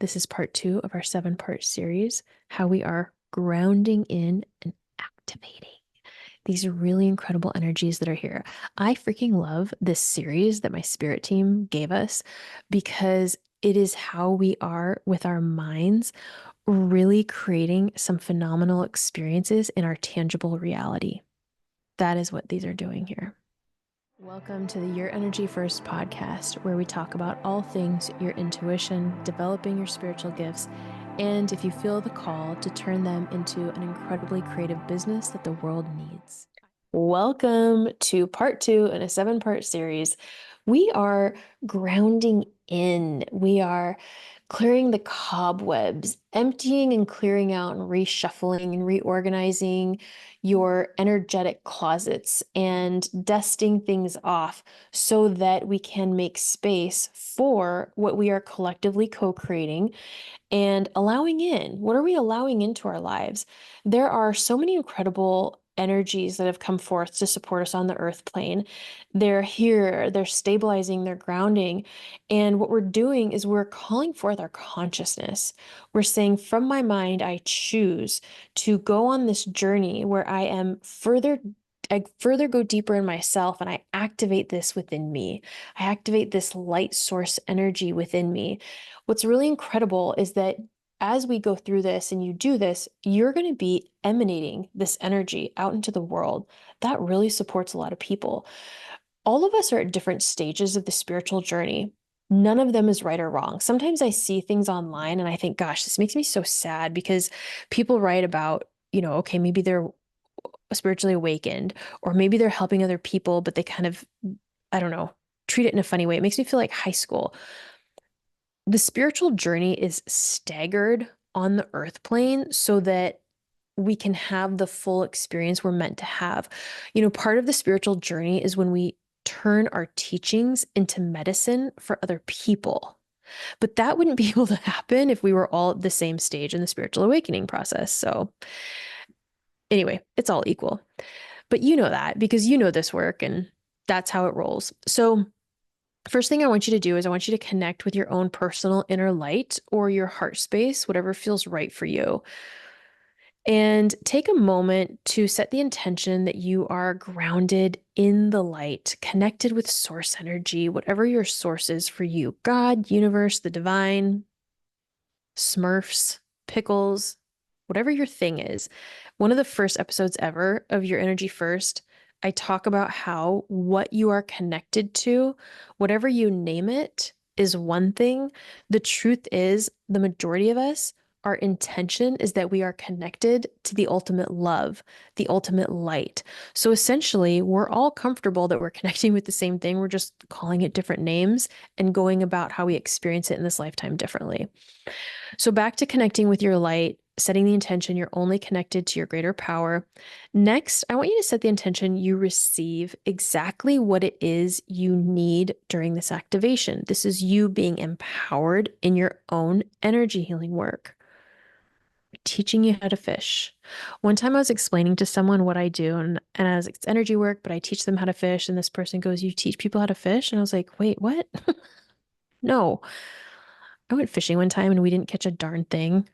This is part 2 of our 7-part series, how we are grounding in and activating these really incredible energies that are here. I freaking love this series that my spirit team gave us because it is how we are with our minds, really creating some phenomenal experiences in our tangible reality. That is what these are doing here. Welcome to the Your Energy First podcast, where we talk about all things your intuition, developing your spiritual gifts, and if you feel the call, to turn them into an incredibly creative business that the world needs. Welcome to part 2 in a 7-part series. We are grounding in. We are clearing the cobwebs, emptying and clearing out and reshuffling and reorganizing your energetic closets and dusting things off so that we can make space for what we are collectively co-creating and allowing in. What are we allowing into our lives? There are so many incredible energies that have come forth to support us on the earth plane. They're here, they're stabilizing, they're grounding. And what we're doing is we're calling forth our consciousness. We're saying, from my mind, I choose to go on this journey where I further go deeper in myself and I activate this within me. I activate this light source energy within me. What's really incredible is that as we go through this and you do this, you're going to be emanating this energy out into the world. That really supports a lot of people. All of us are at different stages of the spiritual journey. None of them is right or wrong. Sometimes I see things online and I think, gosh, this makes me so sad because people write about, okay, maybe they're spiritually awakened, or maybe they're helping other people, but they kind of, I don't know, treat it in a funny way. It makes me feel like high school. The spiritual journey is staggered on the earth plane so that we can have the full experience we're meant to have. Part of the spiritual journey is when we turn our teachings into medicine for other people. But that wouldn't be able to happen if we were all at the same stage in the spiritual awakening process. So anyway, it's all equal. But you know that because you know this work and that's how it rolls. So first thing I want you to do is I want you to connect with your own personal inner light or your heart space, whatever feels right for you. And take a moment to set the intention that you are grounded in the light, connected with source energy, whatever your source is for you. God, universe, the divine, Smurfs, pickles, whatever your thing is. One of the first episodes ever of Your Energy First, I talk about how what you are connected to, whatever you name it, is one thing. The truth is, the majority of us, our intention is that we are connected to the ultimate love, the ultimate light. So essentially, we're all comfortable that we're connecting with the same thing. We're just calling it different names and going about how we experience it in this lifetime differently. So back to connecting with your light, setting the intention you're only connected to your greater power. Next, I want you to set the intention you receive exactly what it is you need during this activation. This is you being empowered in your own energy healing work. Teaching you how to fish. One time I was explaining to someone what I do, and I was like, it's energy work, but I teach them how to fish. And this person goes, you teach people how to fish? And I was like, wait, what? No. I went fishing one time and we didn't catch a darn thing.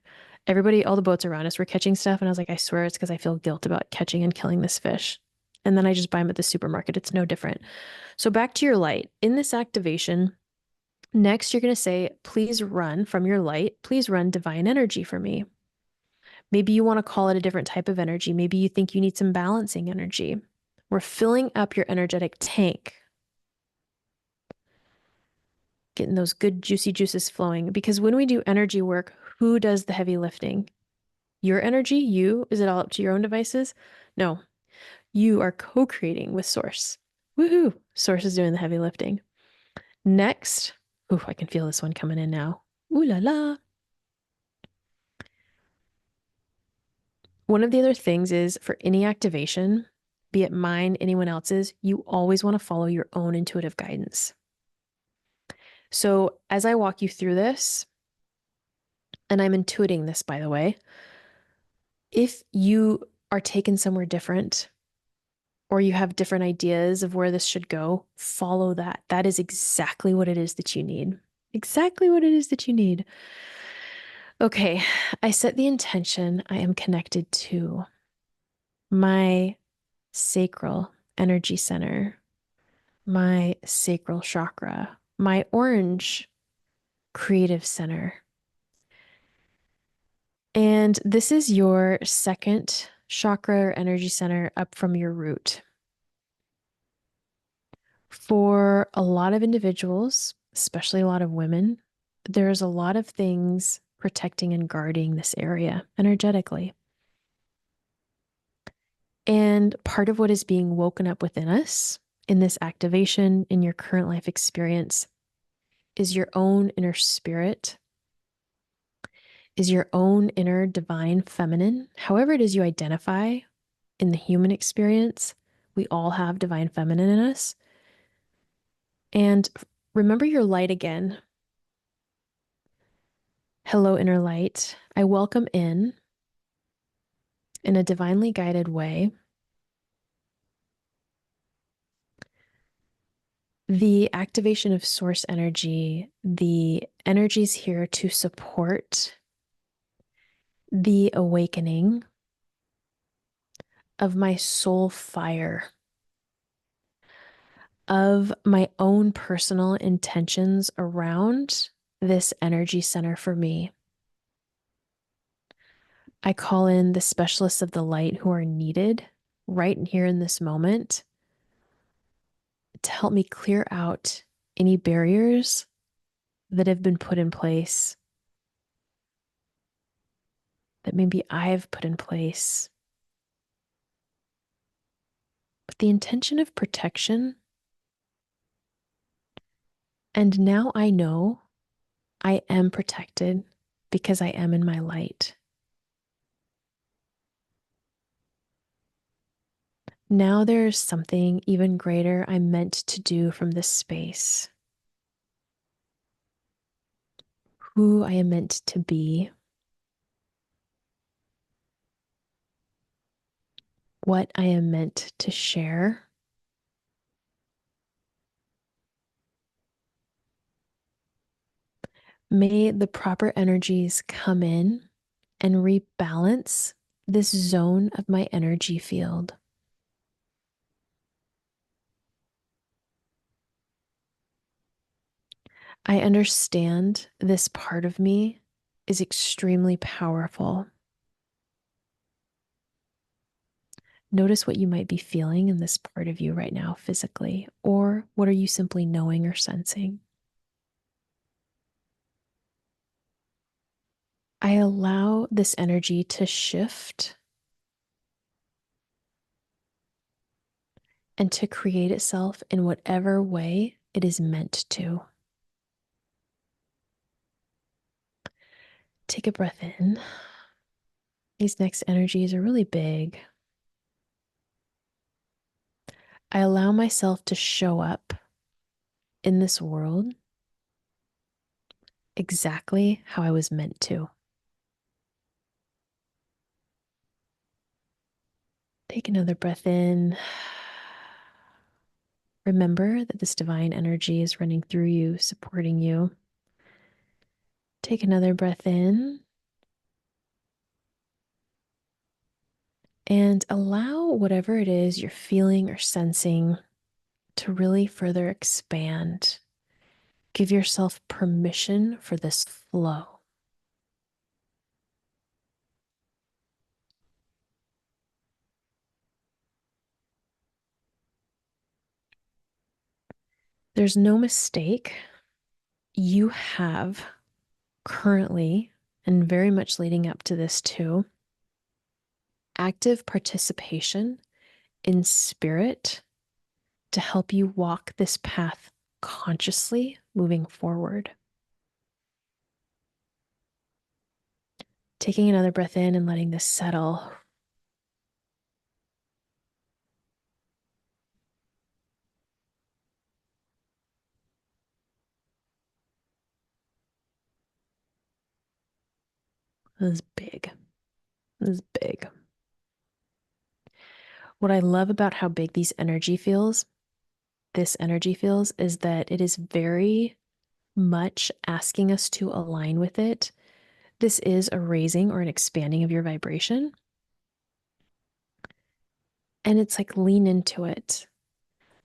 Everybody, all the boats around us were catching stuff. And I was like, I swear it's because I feel guilt about catching and killing this fish. And then I just buy them at the supermarket. It's no different. So back to your light. In this activation, next you're going to say, please run from your light. Please run divine energy for me. Maybe you want to call it a different type of energy. Maybe you think you need some balancing energy. We're filling up your energetic tank, getting those good juicy juices flowing. Because when we do energy work, who does the heavy lifting? Your energy, you? Is it all up to your own devices? No, you are co-creating with Source. Woohoo! Source is doing the heavy lifting. Next, ooh, I can feel this one coming in now. Ooh la la. One of the other things is for any activation, be it mine, anyone else's, you always want to follow your own intuitive guidance. So as I walk you through this, and I'm intuiting this, by the way, if you are taken somewhere different, or you have different ideas of where this should go, follow that. That is exactly what it is that you need. Exactly what it is that you need. Okay, I set the intention. I am connected to my sacral energy center, my sacral chakra, my orange creative center. And this is your second chakra or energy center up from your root. For a lot of individuals, especially a lot of women, there's a lot of things protecting and guarding this area energetically. And part of what is being woken up within us in this activation in your current life experience is your own inner spirit, is your own inner divine feminine, however it is you identify in the human experience. We all have divine feminine in us. And remember your light again. Hello, inner light. I welcome in a divinely guided way, the activation of source energy, the energies here to support the awakening of my soul fire, of my own personal intentions around this energy center for me. I call in the specialists of the light who are needed right here in this moment to help me clear out any barriers that have been put in place, that maybe I've put in place, with the intention of protection. And now I know I am protected because I am in my light. Now there's something even greater I'm meant to do from this space. Who I am meant to be, what I am meant to share. May the proper energies come in and rebalance this zone of my energy field. I understand this part of me is extremely powerful. Notice what you might be feeling in this part of you right now physically, or what are you simply knowing or sensing? I allow this energy to shift and to create itself in whatever way it is meant to. Take a breath in. These next energies are really big. I allow myself to show up in this world exactly how I was meant to. Take another breath in. Remember that this divine energy is running through you, supporting you. Take another breath in and allow whatever it is you're feeling or sensing to really further expand. Give yourself permission for this flow. There's no mistake. You have currently, and very much leading up to this too, active participation in spirit to help you walk this path consciously moving forward. Taking another breath in and letting this settle. This is big. This is big. What I love about how big this energy feels, is that it is very much asking us to align with it This is a raising or an expanding of your vibration. And it's like lean into it.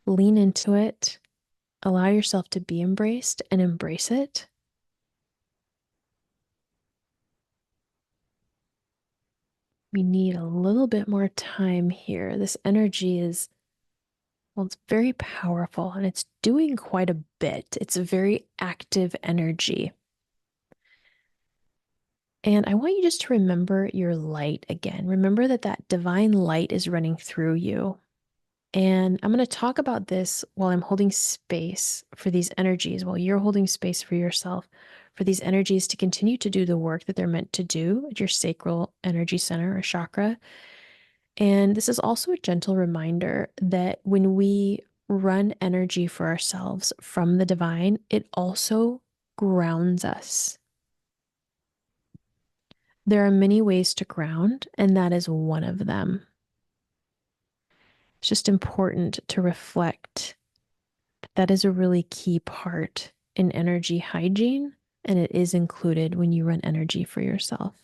Lean into it. Allow yourself to be embraced and embrace it. We need a little bit more time here. This energy is, well, it's very powerful and it's doing quite a bit. It's a very active energy. And I want you just to remember your light again. Remember that that divine light is running through you. And I'm going to talk about this while I'm holding space for these energies, while you're holding space for yourself, for these energies to continue to do the work that they're meant to do at your sacral energy center or chakra. And this is also a gentle reminder that when we run energy for ourselves from the divine, it also grounds us. There are many ways to ground, and that is one of them. It's just important to reflect that that is a really key part in energy hygiene, and it is included when you run energy for yourself.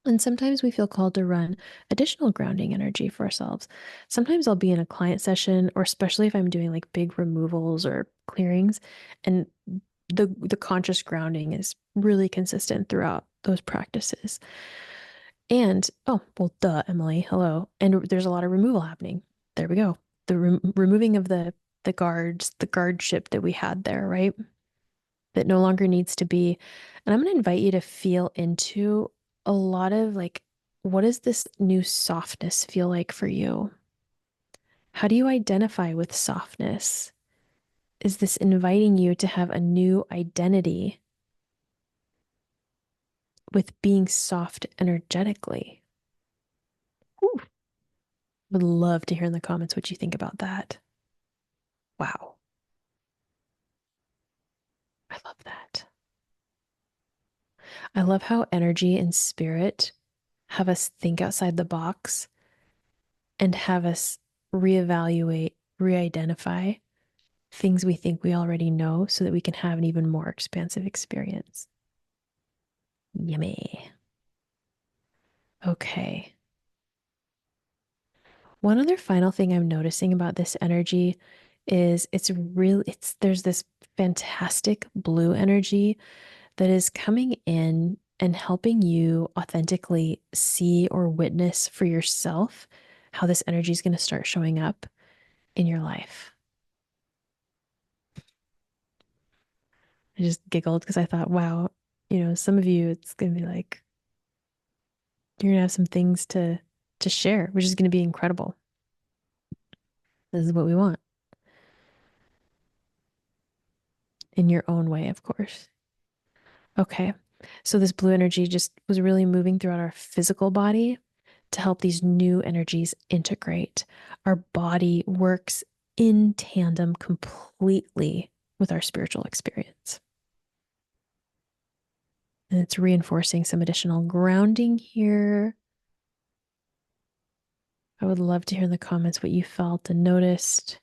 And sometimes we feel called to run additional grounding energy for ourselves. Sometimes I'll be in a client session, or especially if I'm doing like big removals or clearings, and the conscious grounding is really consistent throughout those practices. And oh, well, duh, Emily, hello. And there's a lot of removal happening. There we go. The removing of the guards, the guardship that we had there, right? That no longer needs to be. And I'm going to invite you to feel into a lot of like, what does this new softness feel like for you? How do you identify with softness? Is this inviting you to have a new identity with being soft energetically? Ooh, would love to hear in the comments what you think about that. Wow, I love that. I love how energy and spirit have us think outside the box and have us reevaluate, re identify things we think we already know so that we can have an even more expansive experience. Yummy. Okay. One other final thing I'm noticing about this energy is there's this fantastic blue energy that is coming in and helping you authentically see or witness for yourself how this energy is going to start showing up in your life. I just giggled because I thought, wow, some of you, it's going to be like, you're going to have some things to share, which is going to be incredible. This is what we want in your own way, of course. Okay. So this blue energy just was really moving throughout our physical body to help these new energies integrate. Our body works in tandem completely with our spiritual experience. And it's reinforcing some additional grounding here. I would love to hear in the comments what you felt and noticed.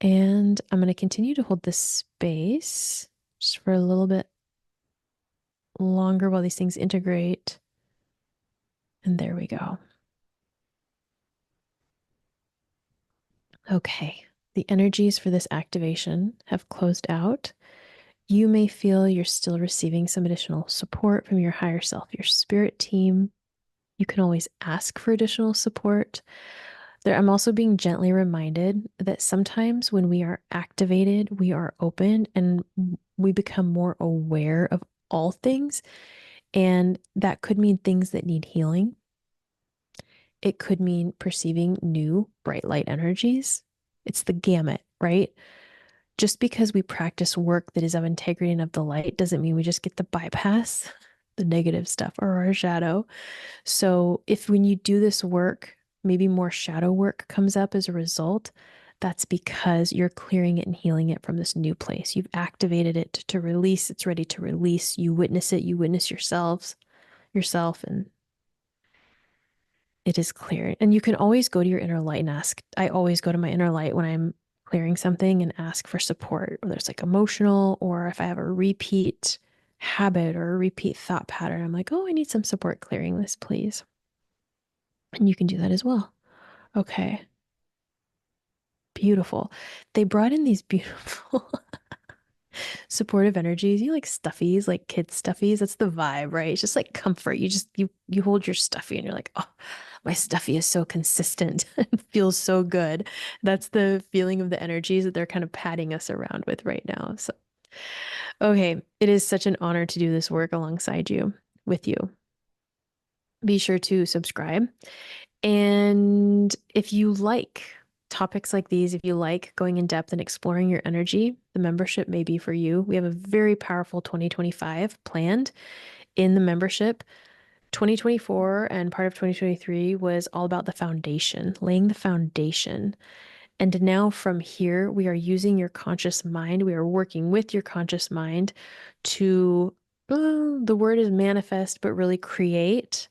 And I'm going to continue to hold this space just for a little bit longer while these things integrate. And there we go. Okay, the energies for this activation have closed out. You may feel you're still receiving some additional support from your higher self, your spirit team. You can always ask for additional support. I'm also being gently reminded that sometimes when we are activated, we are open and we become more aware of all things. And that could mean things that need healing. It could mean perceiving new bright light energies. It's the gamut, right? Just because we practice work that is of integrity and of the light doesn't mean we just get to bypass the negative stuff or our shadow. So if when you do this work, maybe more shadow work comes up as a result, that's because you're clearing it and healing it from this new place. You've activated it to release. It's ready to release. You witness it. You witness yourself, and it is clear. And you can always go to your inner light and ask. I always go to my inner light when I'm clearing something and ask for support, whether it's like emotional or if I have a repeat habit or a repeat thought pattern, I'm like, oh, I need some support clearing this, please. And you can do that as well. Okay, beautiful. They brought in these beautiful supportive energies. You like stuffies, like kid stuffies. That's the vibe, right? It's just like comfort. You hold your stuffy and you're like, oh, my stuffy is so consistent and feels so good. That's the feeling of the energies that they're kind of patting us around with right now. So, okay, it is such an honor to do this work alongside you, with you. Be sure to subscribe. And if you like topics like these, if you like going in depth and exploring your energy, the membership may be for you. We have a very powerful 2025 planned in the membership. 2024 and part of 2023 was all about the foundation, laying the foundation. And now from here, we are using your conscious mind. We are working with your conscious mind to, the word is manifest, but really create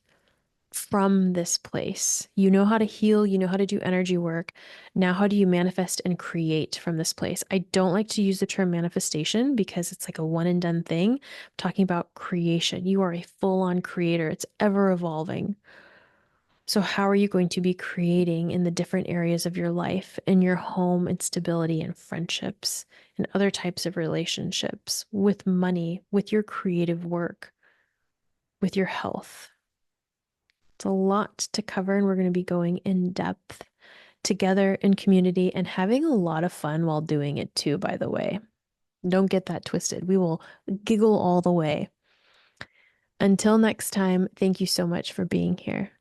from this place. You know how to heal, you know how to do energy work. Now, how do you manifest and create from this place? I don't like to use the term manifestation because it's like a one and done thing. I'm talking about creation. You are a full on creator, it's ever evolving. So, how are you going to be creating in the different areas of your life, in your home and stability and friendships and other types of relationships, with money, with your creative work, with your health? It's a lot to cover, and we're going to be going in depth together in community and having a lot of fun while doing it too, by the way. Don't get that twisted. We will giggle all the way. Until next time, thank you so much for being here.